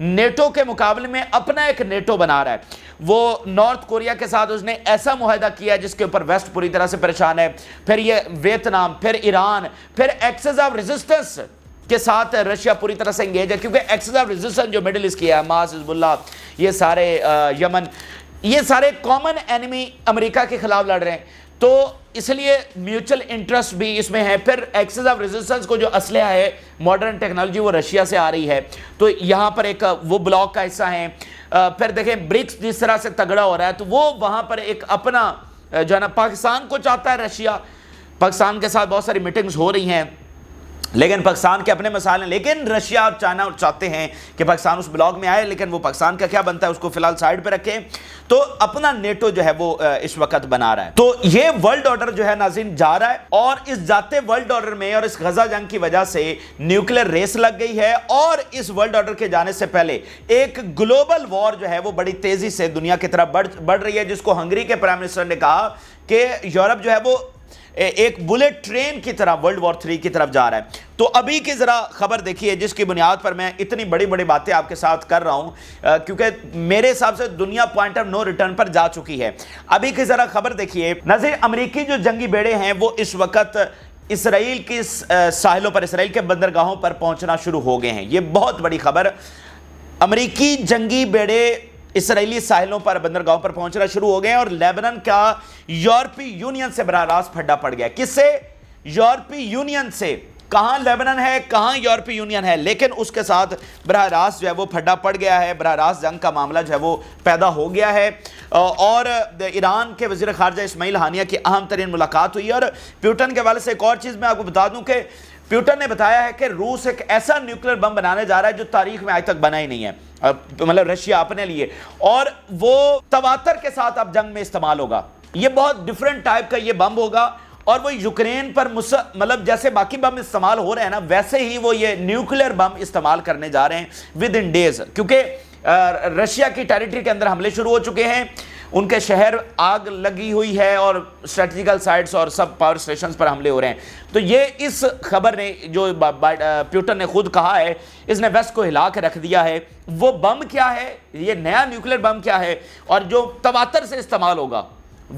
NATO کے مقابلے میں اپنا ایک نیٹو بنا رہا ہے. وہ نارتھ کوریا کے ساتھ اس نے ایسا معاہدہ کیا ہے جس کے اوپر ویسٹ پوری طرح سے پریشان ہے. پھر یہ ویتنام، پھر ایران، پھر ایکسس آف ریزسٹنس کے ساتھ رشیا پوری طرح سے انگیج ہے، کیونکہ ایکسس آف ریزسٹنس جو مڈل ایسٹ کی ہے، حماس، حزب اللہ، یہ سارے یمن، یہ سارے کامن اینیمی امریکہ کے خلاف لڑ رہے ہیں. تو اس لیے میوچل انٹرسٹ بھی اس میں ہے. پھر ایکسس آف ریزسٹنس کو جو اسلحہ ہے، ماڈرن ٹیکنالوجی، وہ رشیا سے آ رہی ہے، تو یہاں پر ایک وہ بلاک کا حصہ ہیں. پھر دیکھیں برکس جس طرح سے تگڑا ہو رہا ہے، تو وہ وہاں پر ایک اپنا جو ہے نا پاکستان کو چاہتا ہے رشیا. پاکستان کے ساتھ بہت ساری میٹنگز ہو رہی ہیں، لیکن پاکستان کے اپنے مسائل ہیں. لیکن رشیا اور چائنا چاہتے ہیں کہ پاکستان اس بلاک میں آئے، لیکن وہ پاکستان کا کیا بنتا ہے اس کو فی الحال سائڈ پہ رکھیں. تو اپنا نیٹو جو ہے وہ اس وقت بنا رہا ہے. تو یہ ورلڈ آرڈر جو ہے ناظرین جا رہا ہے، اور اس جاتے ورلڈ آرڈر میں اور اس غزہ جنگ کی وجہ سے نیوکلیر ریس لگ گئی ہے. اور اس ورلڈ آرڈر کے جانے سے پہلے ایک گلوبل وار جو ہے وہ بڑی تیزی سے دنیا کی طرف بڑھ رہی ہے، جس کو ہنگری کے پرائم منسٹر نے کہا کہ یورپ جو ہے وہ ایک بلیٹ ٹرین کی طرح ورلڈ وار 3 کی طرف جا رہا ہے. تو ابھی کی ذرا خبر دیکھیے، جس کی بنیاد پر میں اتنی بڑی بڑی باتیں آپ کے ساتھ کر رہا ہوں، کیونکہ میرے حساب سے دنیا پوائنٹ آف نو ریٹرن پر جا چکی ہے. ابھی کی ذرا خبر دیکھیے ناظرین، امریکی جو جنگی بیڑے ہیں وہ اس وقت اسرائیل کی ساحلوں پر، اسرائیل کے بندرگاہوں پر پہنچنا شروع ہو گئے ہیں. یہ بہت بڑی خبر. امریکی جنگی بیڑے اسرائیلی ساحلوں پر، بندرگاہوں پر پہنچنا شروع ہو گئے ہیں، اور لیبنان کا یورپی یونین سے براہ راست پھڈا پڑ گیا. کس سے؟ یورپی یونین سے. کہاں لیبنان ہے، کہاں یورپی یونین ہے، لیکن اس کے ساتھ براہ راست جو ہے وہ پھڈا پڑ گیا ہے. براہ راست جنگ کا معاملہ جو ہے وہ پیدا ہو گیا ہے. اور ایران کے وزیر خارجہ اسماعیل ہانیہ کی اہم ترین ملاقات ہوئی. اور پیوٹن کے حوالے سے ایک اور چیز میں آپ کو بتا دوں کہ پیوٹن نے بتایا ہے کہ روس ایک ایسا نیوکلیر بم بنانے جا رہا ہے جو تاریخ میں آج تک بنا ہی نہیں ہے، مطلب رشیا اپنے لیے، اور وہ تواتر کے ساتھ اب جنگ میں استعمال ہوگا. یہ بہت ڈیفرنٹ ٹائپ کا یہ بم ہوگا، اور وہ یوکرین پر مطلب جیسے باقی بم استعمال ہو رہے ہیں نا، ویسے ہی وہ یہ نیوکلیر بم استعمال کرنے جا رہے ہیں ود ان ڈیز. کیونکہ رشیا کی ٹیریٹری کے اندر حملے شروع ہو چکے ہیں، ان کے شہر آگ لگی ہوئی ہے، اور اسٹریٹجیکل سائٹس اور سب پاور اسٹیشنز پر حملے ہو رہے ہیں. تو یہ اس خبر نے جو پیوٹن نے خود کہا ہے، اس نے ویسٹ کو ہلا کے رکھ دیا ہے. وہ بم کیا ہے، یہ نیا نیوکلیر بم کیا ہے، اور جو تواتر سے استعمال ہوگا،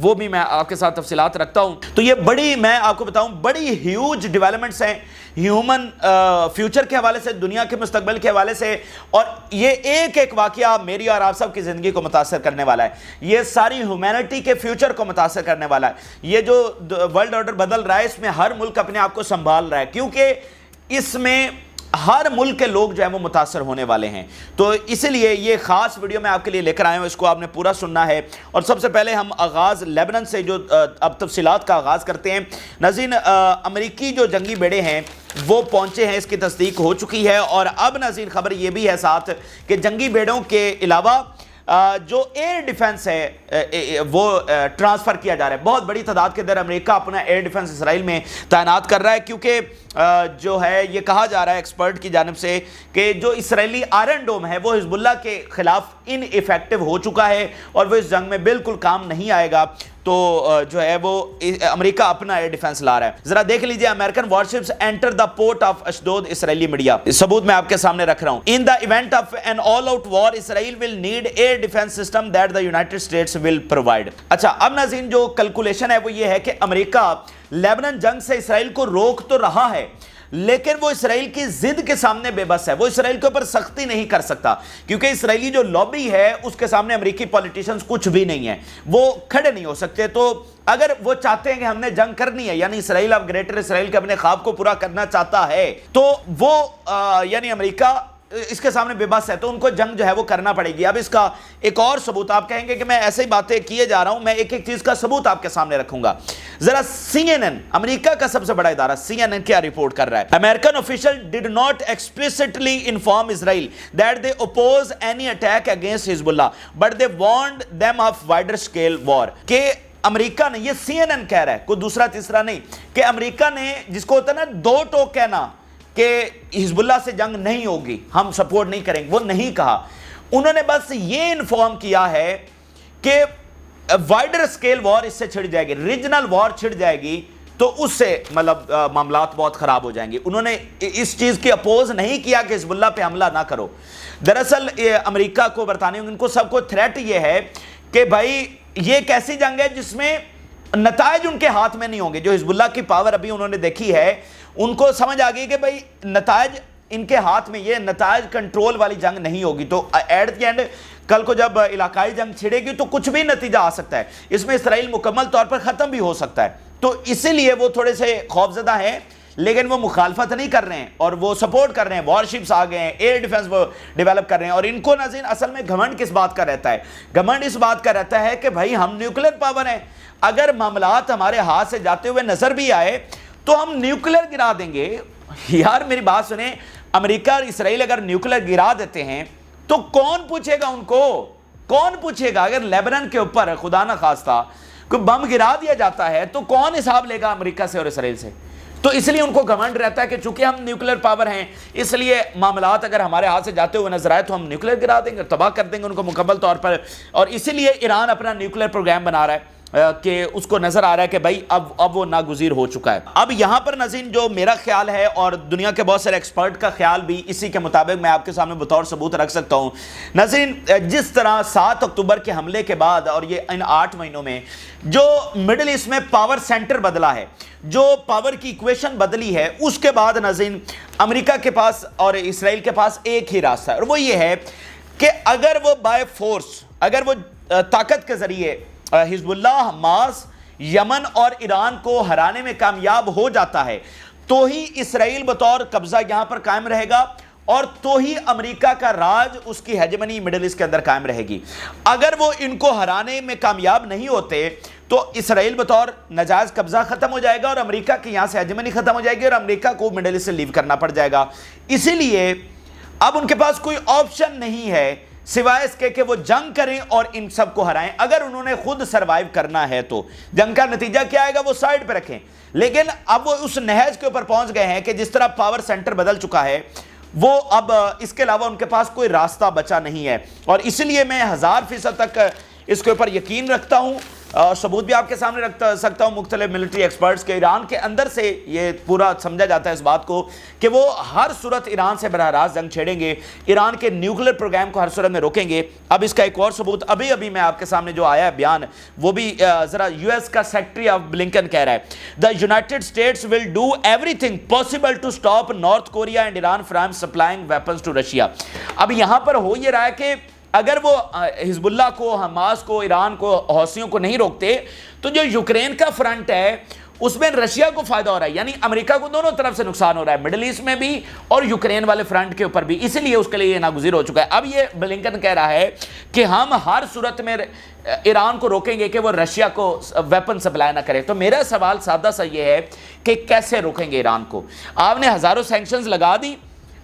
وہ بھی میں آپ کے ساتھ تفصیلات رکھتا ہوں. تو یہ بڑی، میں آپ کو بتاؤں، بڑی ہیوج ڈیولپمنٹس ہیں ہیومن فیوچر کے حوالے سے، دنیا کے مستقبل کے حوالے سے. اور یہ ایک ایک واقعہ میری اور آپ سب کی زندگی کو متاثر کرنے والا ہے. یہ ساری ہیومینٹی کے فیوچر کو متاثر کرنے والا ہے. یہ جو ورلڈ آرڈر بدل رہا ہے، اس میں ہر ملک اپنے آپ کو سنبھال رہا ہے، کیونکہ اس میں ہر ملک کے لوگ جو ہیں وہ متاثر ہونے والے ہیں. تو اسی لیے یہ خاص ویڈیو میں آپ کے لیے لے کر آئے ہوں، اس کو آپ نے پورا سننا ہے. اور سب سے پہلے ہم آغاز لیبنان سے جو اب تفصیلات کا آغاز کرتے ہیں. ناظرین، امریکی جو جنگی بیڑے ہیں وہ پہنچے ہیں، اس کی تصدیق ہو چکی ہے. اور اب ناظرین خبر یہ بھی ہے ساتھ کہ جنگی بیڑوں کے علاوہ جو ایئر ڈیفنس ہے وہ ٹرانسفر کیا جا رہا ہے. بہت بڑی تعداد کے اندر امریکہ اپنا ایئر ڈیفنس اسرائیل میں تعینات کر رہا ہے، کیونکہ جو ہے یہ کہا جا رہا ہے ایکسپرٹ کی جانب سے کہ جو اسرائیلی آئرن ڈوم ہے وہ حزب اللہ کے خلاف ان ایفیکٹو ہو چکا ہے، اور وہ اس جنگ میں بالکل کام نہیں آئے گا. تو جو ہے وہ امریکہ اپنا ایئر ڈیفنس لا رہا ہے. ذرا دیکھ لیجئے، American warships enter the port of Ashdod. Israeli media ثبوت میں آپ کے سامنے رکھ رہا ہوں. In the event of an all out war Israel will need air defence system that the United States will provide. اچھا، اب ناظرین جو کیلکولیشن ہے وہ یہ ہے کہ امریکہ لیبنان جنگ سے اسرائیل کو روک تو رہا ہے، لیکن وہ اسرائیل کی ضد کے سامنے بے بس ہے. وہ اسرائیل کے اوپر سختی نہیں کر سکتا، کیونکہ اسرائیلی جو لابی ہے اس کے سامنے امریکی پولیٹیشنز کچھ بھی نہیں ہیں، وہ کھڑے نہیں ہو سکتے. تو اگر وہ چاہتے ہیں کہ ہم نے جنگ کرنی ہے، یعنی اسرائیل اب گریٹر اسرائیل کے اپنے خواب کو پورا کرنا چاہتا ہے، تو وہ یعنی امریکہ اس کے سامنے بے بس ہے، تو ان کو جنگ جو ہے وہ کرنا پڑے گی. اب اس کا ایک اور ثبوت، آپ کہیں گے کہ میں ایسے ہی باتیں کیے جا رہا ہوں، میں ایک ایک چیز کا ثبوت آپ کے سامنے رکھوں گا. ذرا سی این این، امریکہ کا سب سے بڑا ادارہ سی این این کیا رپورٹ کر رہا ہے؟ American official did not explicitly inform Israel that they oppose any attack against Hezbollah, but they warned them of wider scale war. کہ امریکہ نے، یہ سی این این کہہ رہا ہے، کوئی دوسرا تیسرا نہیں، کہ امریکہ نے، جس کو ہوتا ہے نا دو ٹوک کہنا کہ حزب اللہ سے جنگ نہیں ہوگی، ہم سپورٹ نہیں کریں گے، وہ نہیں کہا. انہوں نے بس یہ انفارم کیا ہے کہ وائڈر اسکیل وار اس سے چھڑ جائے گی، ریجنل وار چھڑ جائے گی تو اس سے مطلب معاملات بہت خراب ہو جائیں گے. انہوں نے اس چیز کی اپوز نہیں کیا کہ حزب اللہ پہ حملہ نہ کرو. دراصل امریکہ کو، برطانیہ، ان کو سب کو تھریٹ یہ ہے کہ بھائی یہ ایک ایسی جنگ ہے جس میں نتائج ان کے ہاتھ میں نہیں ہوں گے. جو حزب اللہ کی پاور ابھی انہوں نے دیکھی ہے، ان کو سمجھ آ گئی کہ بھائی نتائج ان کے ہاتھ میں، یہ نتائج کنٹرول والی جنگ نہیں ہوگی. تو ایٹ دی اینڈ کل کو جب علاقائی جنگ چھڑے گی تو کچھ بھی نتیجہ آ سکتا ہے. اس میں اسرائیل مکمل طور پر ختم بھی ہو سکتا ہے. تو اسی لیے وہ تھوڑے سے خوفزدہ ہیں، لیکن وہ مخالفت نہیں کر رہے ہیں اور وہ سپورٹ کر رہے ہیں. وار شپس آ گئے ہیں، ایئر ڈیفنس وہ ڈیولپ کر رہے ہیں. اور ان کو ناظرین اصل میں گھمنڈ کس بات کا رہتا ہے؟ گھمنڈ اس بات کا رہتا ہے کہ بھائی ہم نیوکلیر پاور ہیں. اگر معاملات ہمارے ہاتھ سے جاتے ہوئے نظر بھی آئے تو ہم نیوکلیر گرا دیں گے. یار میری بات سنیں، امریکہ اور اسرائیل اگر نیوکلیر گرا دیتے ہیں تو کون پوچھے گا ان کو؟ کون پوچھے گا؟ اگر لیبنان کے اوپر خدا نہ خواستہ کوئی بم گرا دیا جاتا ہے تو کون حساب لے گا امریکہ سے اور اسرائیل سے؟ تو اس لیے ان کو گھمنڈ رہتا ہے کہ چونکہ ہم نیوکلیر پاور ہیں، اس لیے معاملات اگر ہمارے ہاتھ سے جاتے ہوئے نظر آئے تو ہم نیوکلیر گرا دیں گے، تباہ کر دیں گے ان کو مکمل طور پر. اور اسی لیے ایران اپنا نیوکلیر پروگرام بنا رہا ہے کہ اس کو نظر آ رہا ہے کہ بھائی اب وہ ناگزیر ہو چکا ہے. اب یہاں پر ناظرین جو میرا خیال ہے اور دنیا کے بہت سارے ایکسپرٹ کا خیال بھی اسی کے مطابق میں آپ کے سامنے بطور ثبوت رکھ سکتا ہوں. ناظرین جس طرح 7 اکتوبر کے حملے کے بعد اور یہ ان 8 مہینوں میں جو مڈل ایسٹ میں پاور سینٹر بدلا ہے، جو پاور کی ایکویشن بدلی ہے، اس کے بعد ناظرین امریکہ کے پاس اور اسرائیل کے پاس ایک ہی راستہ ہے، اور وہ یہ ہے کہ اگر وہ بائی فورس، اگر وہ طاقت کے ذریعے حزب اللہ، حماس، یمن اور ایران کو ہرانے میں کامیاب ہو جاتا ہے تو ہی اسرائیل بطور قبضہ یہاں پر قائم رہے گا اور تو ہی امریکہ کا راج، اس کی ہیجمنی مڈل ایسٹ کے اندر قائم رہے گی. اگر وہ ان کو ہرانے میں کامیاب نہیں ہوتے تو اسرائیل بطور ناجائز قبضہ ختم ہو جائے گا اور امریکہ کی یہاں سے ہیجمنی ختم ہو جائے گی اور امریکہ کو مڈل ایسٹ سے لیو کرنا پڑ جائے گا. اسی لیے اب ان کے پاس کوئی آپشن نہیں ہے سوائے اس کے کہ وہ جنگ کریں اور ان سب کو ہرائیں. اگر انہوں نے خود سروائیو کرنا ہے تو جنگ کا نتیجہ کیا آئے گا وہ سائیڈ پہ رکھیں. لیکن اب وہ اس نہج کے اوپر پہنچ گئے ہیں کہ جس طرح پاور سینٹر بدل چکا ہے، وہ اب اس کے علاوہ ان کے پاس کوئی راستہ بچا نہیں ہے. اور اس لیے میں 1000% تک اس کے اوپر یقین رکھتا ہوں اور ثبوت بھی آپ کے سامنے رکھ سکتا ہوں مختلف ملٹری ایکسپرٹس کے. ایران کے اندر سے یہ پورا سمجھا جاتا ہے اس بات کو کہ وہ ہر صورت ایران سے براہ راست جنگ چھیڑیں گے، ایران کے نیوکلیر پروگرام کو ہر صورت میں روکیں گے. اب اس کا ایک اور ثبوت ابھی میں آپ کے سامنے جو آیا ہے بیان، وہ بھی ذرا یو ایس کا سیکٹری آف بلنکن کہہ رہا ہے the United States will do everything possible to stop North Korea and Iran from supplying weapons to Russia. اب یہاں پر ہو یہ رہا ہے کہ اگر وہ حزب اللہ کو، حماس کو، ایران کو، حوثیوں کو نہیں روکتے تو جو یوکرین کا فرنٹ ہے اس میں رشیا کو فائدہ ہو رہا ہے، یعنی امریکہ کو دونوں طرف سے نقصان ہو رہا ہے، مڈل ایسٹ میں بھی اور یوکرین والے فرنٹ کے اوپر بھی. اسی لیے اس کے لیے یہ ناگزیر ہو چکا ہے. اب یہ بلنکن کہہ رہا ہے کہ ہم ہر صورت میں ایران کو روکیں گے کہ وہ رشیا کو ویپن سپلائی نہ کرے. تو میرا سوال سادہ سا یہ ہے کہ کیسے روکیں گے ایران کو؟ آپ نے ہزاروں سینکشنز لگا دی،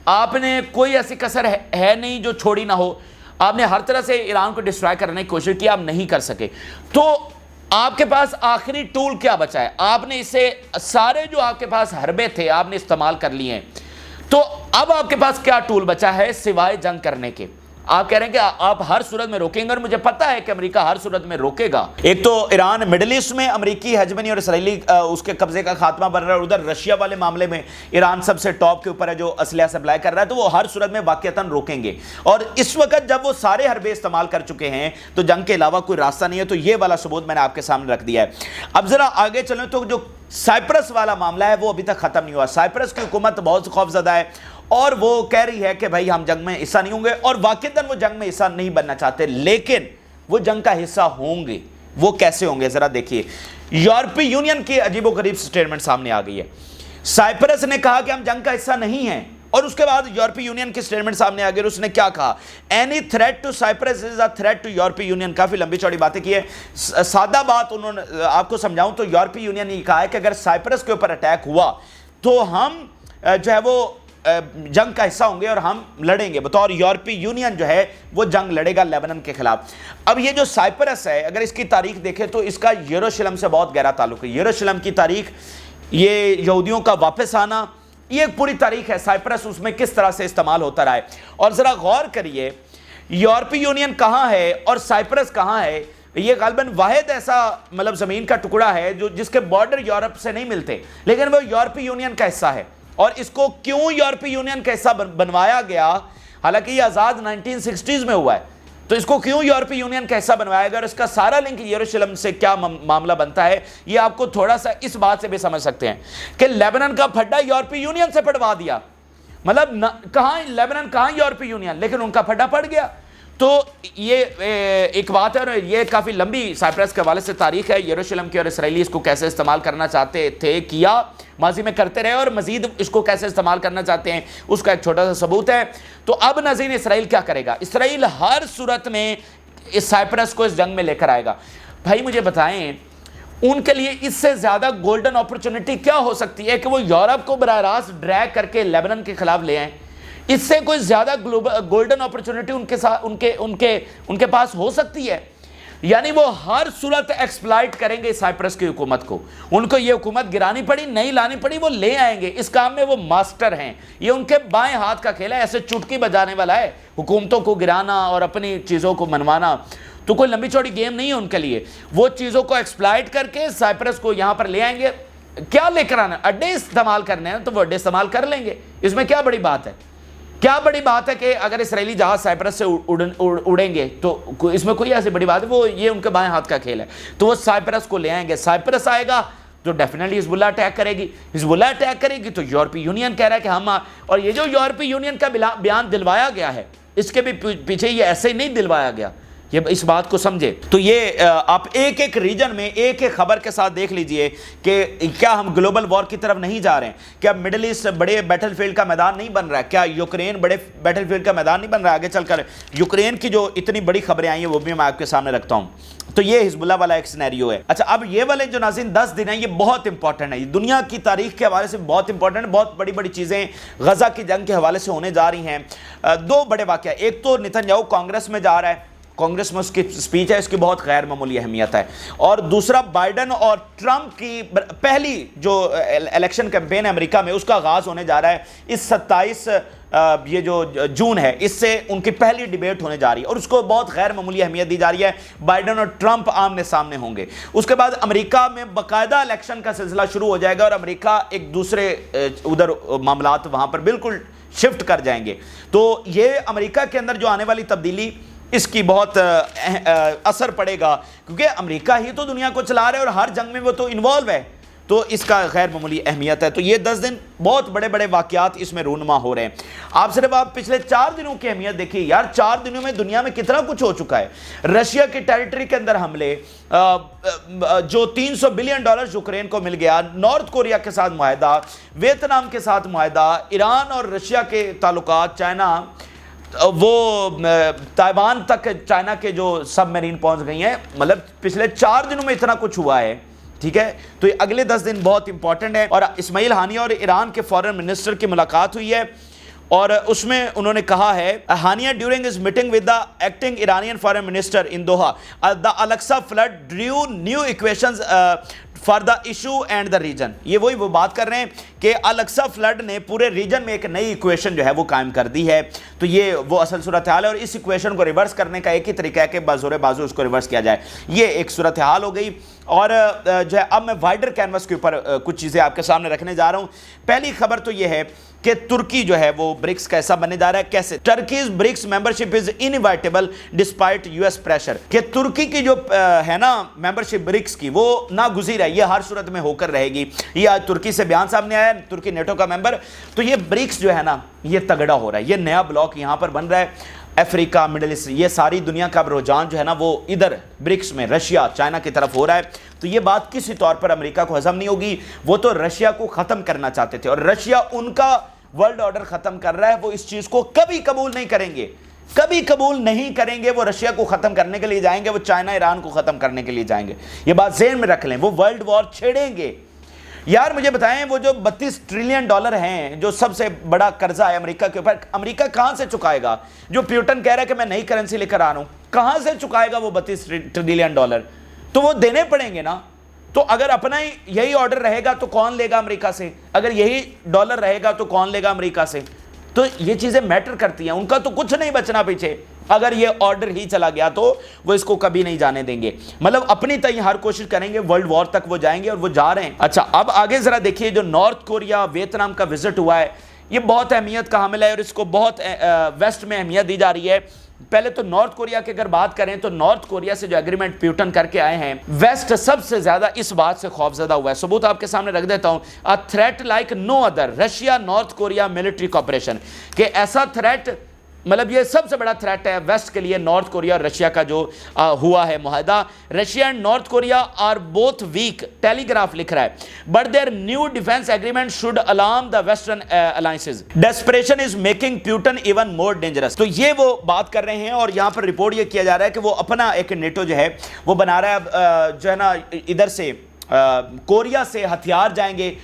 آپ نے کوئی ایسی کسر ہے نہیں جو چھوڑی نہ ہو، آپ نے ہر طرح سے ایران کو ڈسٹرائے کرنے کی کوشش کی، آپ نہیں کر سکے. تو آپ کے پاس آخری ٹول کیا بچا ہے؟ آپ نے اسے سارے جو آپ کے پاس حربے تھے آپ نے استعمال کر لیے ہیں. تو اب آپ کے پاس کیا ٹول بچا ہے سوائے جنگ کرنے کے؟ آپ کہہ رہے ہیں کہ آپ ہر صورت میں روکیں گے، اور مجھے پتا ہے کہ امریکہ ہر صورت میں روکے گا. ایک تو ایران مڈل ایسٹ میں امریکی ہیجمنی اور اسرائیلی اس کے قبضے کا خاتمہ بن رہا ہے، اور ادھر رشیا والے معاملے میں ایران سب سے ٹاپ کے اوپر ہے جو اسلحہ سپلائی کر رہا ہے. تو وہ ہر صورت میں واقعتاً روکیں گے. اور اس وقت جب وہ سارے حربے استعمال کر چکے ہیں تو جنگ کے علاوہ کوئی راستہ نہیں ہے. تو یہ والا ثبوت میں نے آپ کے سامنے رکھ دیا ہے. اب ذرا آگے چلیں تو جو سائپرس والا معاملہ ہے وہ ابھی تک ختم نہیں ہوا. سائپرس کی حکومت بہت خوف زدہ ہے اور وہ کہہ رہی ہے کہ بھائی ہم جنگ میں حصہ نہیں ہوں گے، اور واقعتاً وہ جنگ میں حصہ نہیں بننا چاہتے، لیکن وہ جنگ کا حصہ ہوں گے. وہ کیسے ہوں گے ذرا دیکھیے. یورپی یونین کی عجیب و غریب سٹیٹمنٹ سامنے آ گئی ہے. سائپرس نے کہا کہ ہم جنگ کا حصہ نہیں ہیں، اور اس کے بعد یورپی یونین کی سٹیٹمنٹ سامنے آ گئی. اس نے کیا کہا؟ Any threat to Cyprus is a threat to European Union. کافی لمبی چوڑی باتیں کی ہے. سادہ بات انہوں نے آپ کو سمجھاؤں تو یورپی یونین نے کہا ہے کہ اگر سائپرس کے اوپر اٹیک ہوا تو ہم جو ہے وہ جنگ کا حصہ ہوں گے اور ہم لڑیں گے. بطور یورپی یونین جو ہے وہ جنگ لڑے گا لیبنان کے خلاف. اب یہ جو سائپرس ہے اگر اس کی تاریخ دیکھیں تو اس کا یروشلم سے بہت گہرا تعلق ہے. یروشلم کی تاریخ، یہ یہودیوں کا واپس آنا، یہ ایک پوری تاریخ ہے. سائپرس اس میں کس طرح سے استعمال ہوتا رہا ہے. اور ذرا غور کریے یورپی یونین کہاں ہے اور سائپرس کہاں ہے. یہ غالباً واحد ایسا مطلب زمین کا ٹکڑا ہے جو جس کے بارڈر یورپ سے نہیں ملتے، لیکن وہ یورپی یونین کا حصہ ہے۔ اور اس کو کیوں یورپی یونین کا حصہ بنوایا گیا، حالانکہ یہ آزاد 1960s میں ہوا ہے، تو اس کو کیوں یورپی یونین کا حصہ بنوایا گیا اور اس کا سارا لنک یروشلم سے کیا معاملہ بنتا ہے، یہ آپ کو تھوڑا سا اس بات سے بھی سمجھ سکتے ہیں کہ لیبنان کا پھڈا یورپی یونین سے پڑوا دیا، مطلب کہاں لیبنان کہاں یورپی یونین، لیکن ان کا پھڈا پڑ گیا۔ تو یہ ایک بات ہے، اور یہ کافی لمبی سائپرس کے حوالے سے تاریخ ہے یروشلم کی، اور اسرائیلی اس کو کیسے استعمال کرنا چاہتے تھے، کیا ماضی میں کرتے رہے، اور مزید اس کو کیسے استعمال کرنا چاہتے ہیں اس کا ایک چھوٹا سا ثبوت ہے۔ تو اب ناظرین اسرائیل کیا کرے گا؟ اسرائیل ہر صورت میں اس سائپرس کو اس جنگ میں لے کر آئے گا۔ بھائی مجھے بتائیں ان کے لیے اس سے زیادہ گولڈن اپرچونٹی کیا ہو سکتی ہے کہ وہ یورپ کو براہ راست ڈریگ کر کے لیبنان کے خلاف لے آئیں؟ اس سے کوئی زیادہ گولڈن اپرچونٹی ان کے پاس ہو سکتی ہے؟ یعنی وہ ہر صورت ایکسپلائٹ کریں گے سائپرس کی حکومت کو، ان کو یہ حکومت گرانی پڑی نہیں لانی پڑی وہ لے آئیں گے، اس کام میں وہ ماسٹر ہیں، یہ ان کے بائیں ہاتھ کا کھیل ہے، ایسے چٹکی بجانے والا ہے حکومتوں کو گرانا اور اپنی چیزوں کو منوانا، تو کوئی لمبی چوڑی گیم نہیں ہے ان کے لیے، وہ چیزوں کو ایکسپلائٹ کر کے سائپرس کو یہاں پر لے آئیں گے۔ کیا لے کر آنا؟ اڈے استعمال کرنے ہیں تو وہ اڈے استعمال کر لیں گے، اس میں کیا بڑی بات ہے؟ کیا بڑی بات ہے کہ اگر اسرائیلی جہاز سائپرس سے اڑیں گے تو اس میں کوئی ایسی بڑی بات ہے؟ وہ یہ ان کے بائیں ہاتھ کا کھیل ہے، تو وہ سائپرس کو لے آئیں گے، سائپرس آئے گا تو ڈیفینیٹلی حزب اللہ اٹیک کرے گی، حزب اللہ اٹیک کرے گی تو یورپی یونین کہہ رہا ہے کہ ہم، اور یہ جو یورپی یونین کا بیان دلوایا گیا ہے اس کے بھی پیچھے یہ ایسے ہی نہیں دلوایا گیا، یہ اس بات کو سمجھے۔ تو یہ آپ ایک ایک ریجن میں ایک ایک خبر کے ساتھ دیکھ لیجئے کہ کیا ہم گلوبل وار کی طرف نہیں جا رہے ہیں؟ کیا مڈل ایسٹ بڑے بیٹل فیلڈ کا میدان نہیں بن رہا ہے؟ کیا یوکرین بڑے بیٹل فیلڈ کا میدان نہیں بن رہا ہے؟ آگے چل کر یوکرین کی جو اتنی بڑی خبریں آئی ہیں وہ بھی میں آپ کے سامنے رکھتا ہوں۔ تو یہ حزب اللہ والا ایک سینیریو ہے۔ اچھا اب یہ والے جو ناظرین 10 دن ہیں یہ بہت امپورٹنٹ ہے، دنیا کی تاریخ کے حوالے سے بہت امپورٹنٹ ہے، بہت بڑی بڑی چیزیں غزہ کی جنگ کے حوالے سے ہونے جا رہی ہیں۔ دو بڑے واقعہ، ایک تو نتن یاہو کانگریس میں جا رہا ہے، کانگریس میں اس کی سپیچ ہے، اس کی بہت غیر معمولی اہمیت ہے، اور دوسرا بائیڈن اور ٹرمپ کی پہلی جو الیکشن کیمپین ہے امریکہ میں اس کا آغاز ہونے جا رہا ہے اس 27 یہ جو جون ہے، اس سے ان کی پہلی ڈیبیٹ ہونے جا رہی ہے اور اس کو بہت غیر معمولی اہمیت دی جا رہی ہے۔ بائیڈن اور ٹرمپ آمنے سامنے ہوں گے، اس کے بعد امریکہ میں باقاعدہ الیکشن کا سلسلہ شروع ہو جائے گا اور امریکہ ایک دوسرے ادھر معاملات وہاں پر بالکل شفٹ کر جائیں گے۔ تو یہ امریکہ کے اندر جو آنے والی تبدیلی اس کی بہت اثر پڑے گا، کیونکہ امریکہ ہی تو دنیا کو چلا رہے اور ہر جنگ میں وہ تو انوالو ہے، تو اس کا غیر معمولی اہمیت ہے۔ تو یہ 10 دن بہت بڑے بڑے واقعات اس میں رونما ہو رہے ہیں۔ آپ پچھلے 4 دنوں کی اہمیت دیکھیے یار، 4 دنوں میں دنیا میں کتنا کچھ ہو چکا ہے۔ رشیا کی ٹیریٹری کے اندر حملے، جو $300 بلین یوکرین کو مل گیا، نارتھ کوریا کے ساتھ معاہدہ، ویتنام کے ساتھ معاہدہ، ایران اور رشیا کے تعلقات، چائنا، وہ تائیوان تک چائنا کے جو سب میرین پہنچ گئی ہیں، مطلب پچھلے 4 دنوں میں اتنا کچھ ہوا ہے، ٹھیک ہے۔ تو یہ اگلے 10 دن بہت امپورٹنٹ ہے، اور اسماعیل ہانیہ اور ایران کے فارن منسٹر کی ملاقات ہوئی ہے، اور اس میں انہوں نے کہا ہے Haniyeh during his meeting with the acting Iranian foreign minister in Doha the Al Aqsa flood drew new equations for the issue and the region. یہ وہ بات کر رہے ہیں کہ الیکسا فلڈ نے پورے ریجن میں ایک نئی ایکویشن جو ہے وہ قائم کر دی ہے، تو یہ وہ اصل صورتحال ہے، اور اس ایکویشن کو ریورس کرنے کا ایک ہی طریقہ ہے کہ بازور بازو اس کو ریورس کیا جائے، یہ ایک صورتحال ہو گئی۔ اور جو ہے اب میں وائڈر کینوس کے اوپر کچھ چیزیں آپ کے سامنے رکھنے جا رہا ہوں۔ پہلی خبر تو یہ ہے کہ ترکی جو ہے وہ برکس کا حصہ بننے جا رہا ہے۔ کیسے؟ ٹرکیز BRICS membership is inevitable despite US pressure, کہ ترکی کی جو ہے نا ممبرشپ برکس کی وہ ناگزیر ہے، یہ ہر صورت میں ہو کر رہے گی۔ یہ آج ترکی سے بیان سامنے آیا ہے، ترکی نیٹو کا ممبر، تو یہ برکس جو ہے نا یہ تگڑا ہو رہا ہے، یہ نیا بلاک یہاں پر بن رہا ہے۔ افریقہ، مڈل ایسٹ، یہ ساری دنیا کا رجحان جو ہے نا وہ ادھر برکس میں رشیا، چائنا کی طرف ہو رہا ہے، تو یہ بات کسی طور پر امریکہ کو ہضم نہیں ہوگی۔ وہ تو رشیا کو ختم کرنا چاہتے تھے، اور رشیا ان کا ورلڈ آرڈر ختم کر رہا ہے، وہ اس چیز کو کبھی قبول نہیں کریں گے، کبھی قبول نہیں کریں گے۔ وہ رشیا کو ختم کرنے کے لیے جائیں گے، وہ چائنا ایران کو ختم کرنے کے لیے جائیں گے، یہ بات ذہن میں رکھ لیں، وہ ورلڈ وار چھیڑیں گے۔ یار مجھے بتائیں وہ جو $32 ٹریلین ہیں جو سب سے بڑا قرضہ ہے امریکہ کے اوپر، امریکہ کہاں سے چکائے گا؟ جو پیوٹن کہہ رہا ہے کہ میں نئی کرنسی لے کر آ رہا ہوں، کہاں سے چکائے گا وہ $32 ٹریلین؟ تو وہ دینے پڑیں گے نا۔ تو اگر اپنا ہی یہی آرڈر رہے گا تو کون لے گا امریکہ سے؟ اگر یہی ڈالر رہے گا تو کون لے گا امریکہ سے؟ تو یہ چیزیں میٹر کرتی ہیں، ان کا تو کچھ نہیں بچنا پیچھے، اگر یہ آرڈر ہی چلا گیا تو وہ اس کو کبھی نہیں جانے دیں گے، مطلب اپنی تئیں ہر کوشش کریں گے، ورلڈ وار تک وہ جائیں گے اور وہ جا رہے ہیں۔ اچھا اب آگے ذرا دیکھیے، جو نارتھ کوریا ویتنام کا وزٹ ہوا ہے یہ بہت اہمیت کا حامل ہے اور اس کو بہت ویسٹ میں اہمیت دی جا رہی ہے۔ پہلے تو نارتھ کوریا کی اگر بات کریں تو نارتھ کوریا سے جو ایگریمنٹ پیوٹن کر کے آئے ہیں، ویسٹ سب سے زیادہ اس بات سے خوفزدہ ہوا ہے۔ ثبوت آپ کے سامنے رکھ دیتا ہوں، a threat like no other Russia north Korea military cooperation, کہ ایسا تھریٹ، مطلب یہ سب سے بڑا تھریٹ ہے ویسٹ کے لیے، نارتھ کوریا اور رشیا کا جو ہوا ہے معاہدہ۔ Russia and North Korea are both weak, Telegraph لکھ رہا ہے، but their new defence agreement should alarm the western alliances, desperation is making Putin even more dangerous. تو یہ وہ بات کر رہے ہیں اور یہاں پر رپورٹ یہ کیا جا رہا ہے کہ وہ اپنا ایک نیٹو جو ہے وہ بنا رہا ہے، جو ہے نا ادھر سے کوریا سے ہتھیار جائیں گے،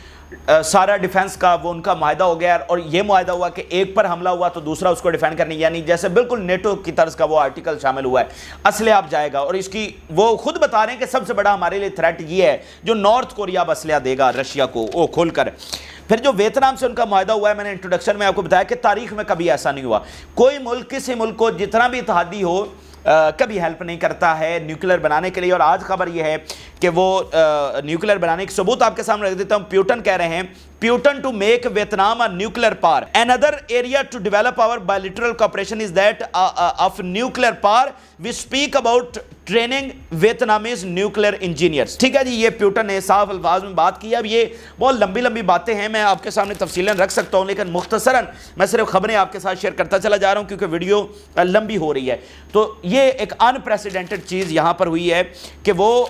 سارا ڈیفنس کا وہ ان کا معاہدہ ہو گیا، اور یہ معاہدہ ہوا کہ ایک پر حملہ ہوا تو دوسرا اس کو ڈیفینڈ کرنی، یعنی جیسے بالکل نیٹو کی طرز کا وہ آرٹیکل شامل ہوا ہے، اسلحہ اب جائے گا، اور اس کی وہ خود بتا رہے ہیں کہ سب سے بڑا ہمارے لیے تھریٹ یہ ہے جو نارتھ کوریا اب اسلحہ دے گا رشیا کو وہ کھول کر۔ پھر جو ویتنام سے ان کا معاہدہ ہوا ہے، میں نے انٹروڈکشن میں آپ کو بتایا کہ تاریخ میں کبھی ایسا نہیں ہوا، کوئی ملک کسی ملک کو جتنا بھی اتحادی ہو کبھی ہیلپ نہیں کرتا ہے نیوکلیر بنانے کے لیے، اور آج خبر یہ ہے کہ وہ نیوکلیر بنانے کی ثبوت آپ کے سامنے رکھ دیتا ہوں۔ پیوٹن کہہ رہے ہیں، Putin to make Vietnam a nuclear power. Another area to develop our bilateral cooperation is that of nuclear power. We speak about training Vietnamese nuclear engineers. ٹھیک ہے جی، یہ پیوٹن نے صاف الفاظ میں بات کی۔ اب یہ بہت لمبی لمبی باتیں ہیں، میں آپ کے سامنے تفصیلاً رکھ سکتا ہوں، لیکن مختصراً میں صرف خبریں آپ کے ساتھ شیئر کرتا چلا جا رہا ہوں کیونکہ ویڈیو لمبی ہو رہی ہے۔ تو یہ ایک انپریسیڈنٹڈ چیز یہاں پر ہوئی ہے کہ وہ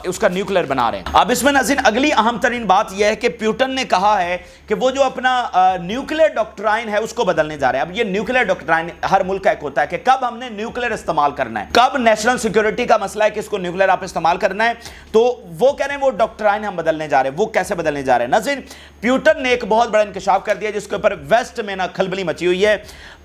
اس کا نیوکلیر بنا رہے ہیں۔ اب اس میں ناظرین اگلی اہم ترین بات یہ ہے کہ پیوٹن نے کہا ہے کہ وہ جو اپنا نیوکلیر ڈاکٹرائن ہے اس کو بدلنے جا رہے ہیں۔ اب یہ نیوکلیر ڈاکٹرائن ہر ملک کا ایک ہوتا ہے کہ کب ہم نے نیوکلیر استعمال کرنا ہے، کب نیشنل سیکیورٹی کا مسئلہ ہے کہ اس کو نیوکلیر آپ استعمال کرنا ہے، تو وہ کہہ رہے ہیں وہ ڈاکٹرائن ہم بدلنے جا رہے ہیں۔ وہ کیسے بدلنے جا رہے ہیں؟ ناظرین پیوٹن نے ایک بہت بڑا انکشاف کر دیا جس کے اوپر ویسٹ میں نہ کھلبلی مچی ہوئی ہے۔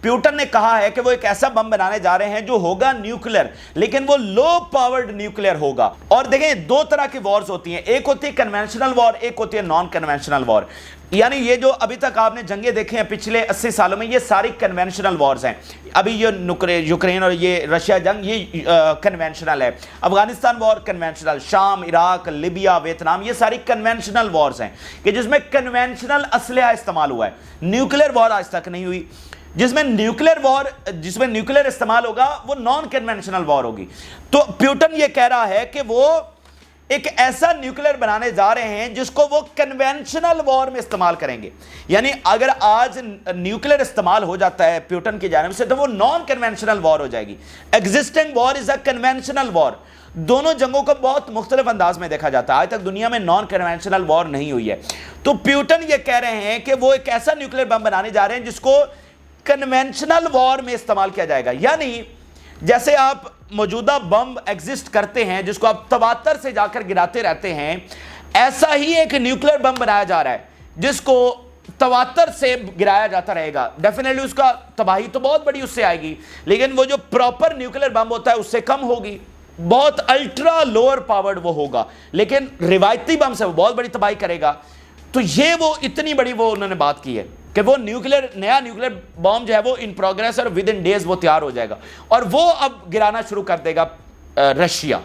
پیوٹن نے کہا ہے کہ وہ ایک ایسا بم بنانے جا رہے ہیں جو ہوگا نیوکلیر، لیکن وہ لو پاورڈ نیوکلیر ہوگا۔ اور دیکھیں دو طرح کی وارز ہوتی ہیں، ایک ہوتی ہے کنونشنل وار، ایک ہوتی ہے نان کنونشنل وار۔ یعنی یہ جو ابھی تک آپ نے جنگیں دیکھیں ہیں پچھلے 80 سالوں میں، یہ ساری کنونشنل وارز ہیں۔ ابھی یہ یوکرین اور یہ رشیا جنگ یہ کنونشنل ہے، افغانستان وار کنونشنل، شام، عراق، لیبیا، ویتنام، یہ ساری کنونشنل وارز ہیں کہ جس میں کنونشنل اسلحہ استعمال ہوا ہے۔ نیوکلیر وار آج تک نہیں ہوئی۔ جس میں نیوکلیر استعمال ہوگا وہ نان کنونشنل وار ہوگی۔ تو پیوٹن یہ کہہ رہا ہے کہ وہ ایک ایسا نیوکلیر بنانے جا رہے ہیں جس کو وہ کنونشنل وار میں استعمال کریں گے، یعنی اگر آج نیوکلیر استعمال ہو جاتا ہے پیوٹن کی جانب سے تو وہ نان کنونشنل وار ہو جائے گی۔ ایگزسٹنگ وار از اے کنونشنل وار۔ دونوں جنگوں کو بہت مختلف انداز میں دیکھا جاتا ہے، آج تک دنیا میں نان کنونشنل وار نہیں ہوئی ہے۔ تو پیوٹن یہ کہہ رہے ہیں کہ وہ ایک ایسا نیوکلیر بم بنانے جا رہے ہیں جس کو کنونشنل وار میں استعمال کیا جائے گا، یعنی جیسے آپ موجودہ بم ایگزسٹ کرتے ہیں جس کو آپ تواتر سے جا کر گراتے رہتے ہیں، ایسا ہی ایک نیوکلیر بم بنایا جا رہا ہے جس کو تواتر سے گرایا جاتا رہے گا۔ ڈیفینیٹلی اس کا تباہی تو بہت بڑی اس سے آئے گی، لیکن وہ جو پراپر نیوکلیر بم ہوتا ہے اس سے کم ہوگی، بہت الٹرا لوور پاورڈ وہ ہوگا، لیکن روایتی بم سے وہ بہت بڑی تباہی کرے گا۔ تو یہ وہ اتنی بڑی وہ انہوں نے بات کی ہے کہ وہ نیا نیوکلیر بم جو ہے وہ ان پروگریس اور ود ان ڈیز وہ تیار ہو جائے گا اور وہ اب گرانا شروع کر دے گا رشیا۔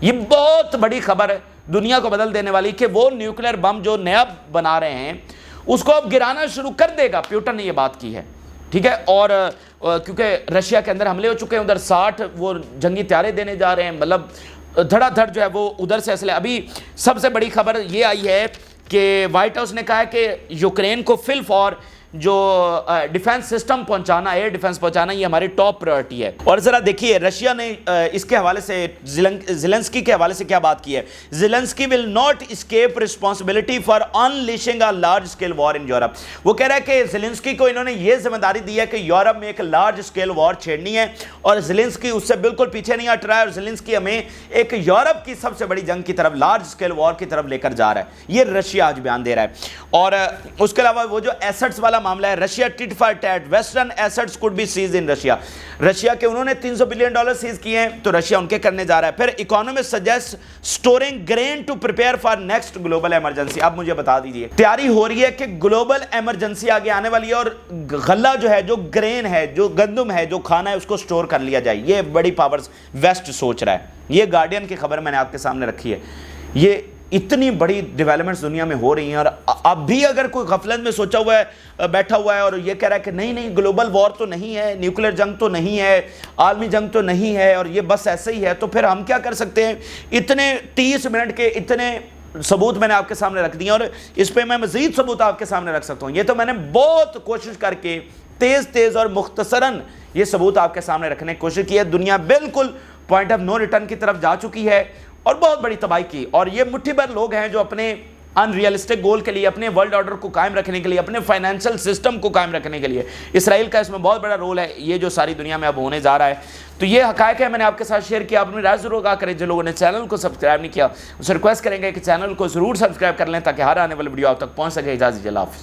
یہ بہت بڑی خبر ہے دنیا کو بدل دینے والی کہ وہ نیوکلیر بم جو نیا بنا رہے ہیں اس کو اب گرانا شروع کر دے گا۔ پیوٹن نے یہ بات کی ہے، ٹھیک ہے۔ اور کیونکہ رشیا کے اندر حملے ہو چکے ہیں، ادھر 60 وہ جنگی طیارے دینے جا رہے ہیں، مطلب دھڑا دھڑ جو ہے وہ ادھر سے اسلحہ۔ ابھی سب سے بڑی خبر یہ آئی ہے کہ وائٹ ہاؤس نے کہا ہے کہ یوکرین کو فی الفور جو ڈیفنس سسٹم پہنچانا، ایئر ڈیفنس پہنچانا، یہ ہماری ٹاپ پرائورٹی ہے۔ اور ذرا دیکھیے رشیا نے اس کے حوالے سے زیلنسکی کے حوالے سے کیا بات کی ہے۔ Zelensky will not escape responsibility for unleashing a large scale war in Europe. وہ کہہ رہا ہے کہ زیلنسکی کو انہوں نے یہ ذمہ داری دی ہے کہ یورپ میں ایک لارج اسکیل وار چھیڑنی ہے، اور زیلنسکی اس سے بالکل پیچھے نہیں ہٹ رہا ہے، اور زیلنسکی ہمیں ایک یورپ کی سب سے بڑی جنگ کی طرف، لارج اسکیل وار کی طرف لے کر جا رہا ہے۔ یہ رشیا آج بیان دے رہا ہے۔ اور اس کے علاوہ وہ جو ایسٹس والا معاملہ ہے Russia tit for tat western assets could be seized in Russia. Russia کے انہوں نے $300 بلین سیز کیے ہیں تو رشیا ان کے کرنے جا رہا ہے. پھر economist suggest storing grain to prepare for next global emergency. اب مجھے بتا دیجئے تیاری ہو رہی ہے کہ گلوبل ایمرجنسی آگے آنے والی ہے اور غلہ جو ہے جو گرین ہے جو گندم ہے جو کھانا ہے اس کو سٹور کر لیا جائے. یہ بڑی پاورز ویسٹ سوچ رہا ہے. یہ گارڈین کی خبر میں نے آپ کے سامنے رکھی ہے. یہ اتنی بڑی ڈیولپمنٹس دنیا میں ہو رہی ہیں اور اب بھی اگر کوئی غفلت میں سوچا ہوا ہے بیٹھا ہوا ہے اور یہ کہہ رہا ہے کہ نہیں گلوبل وار تو نہیں ہے, نیوکلیر جنگ تو نہیں ہے, عالمی جنگ تو نہیں ہے اور یہ بس ایسے ہی ہے, تو پھر ہم کیا کر سکتے ہیں؟ اتنے 30 منٹ کے اتنے ثبوت میں نے آپ کے سامنے رکھ دیے اور اس پہ میں مزید ثبوت آپ کے سامنے رکھ سکتا ہوں. یہ تو میں نے بہت کوشش کر کے تیز اور مختصراً یہ ثبوت آپ کے سامنے رکھنے کی کوشش کی ہے. دنیا بالکل پوائنٹ آف نو ریٹرن کی طرف جا چکی ہے اور بہت بڑی تباہی کی. اور یہ مٹھی بھر لوگ ہیں جو اپنے ان ریئلسٹک گول کے لیے, اپنے ورلڈ آرڈر کو قائم رکھنے کے لیے, اپنے فائنینشل سسٹم کو قائم رکھنے کے لیے, اسرائیل کا اس میں بہت بڑا رول ہے یہ جو ساری دنیا میں اب ہونے جا رہا ہے. تو یہ حقائق ہے, میں نے آپ کے ساتھ شیئر کیا. آپ اپنی رائے ضرور آگاہ کریں. جن لوگوں نے چینل کو سبسکرائب نہیں کیا ان سے ریکویسٹ کریں گے کہ چینل کو ضرور سبسکرائب کر لیں تاکہ ہر آنے والی ویڈیو آپ تک پہنچ سکے. اجازت دیجیے, اللہ حافظ.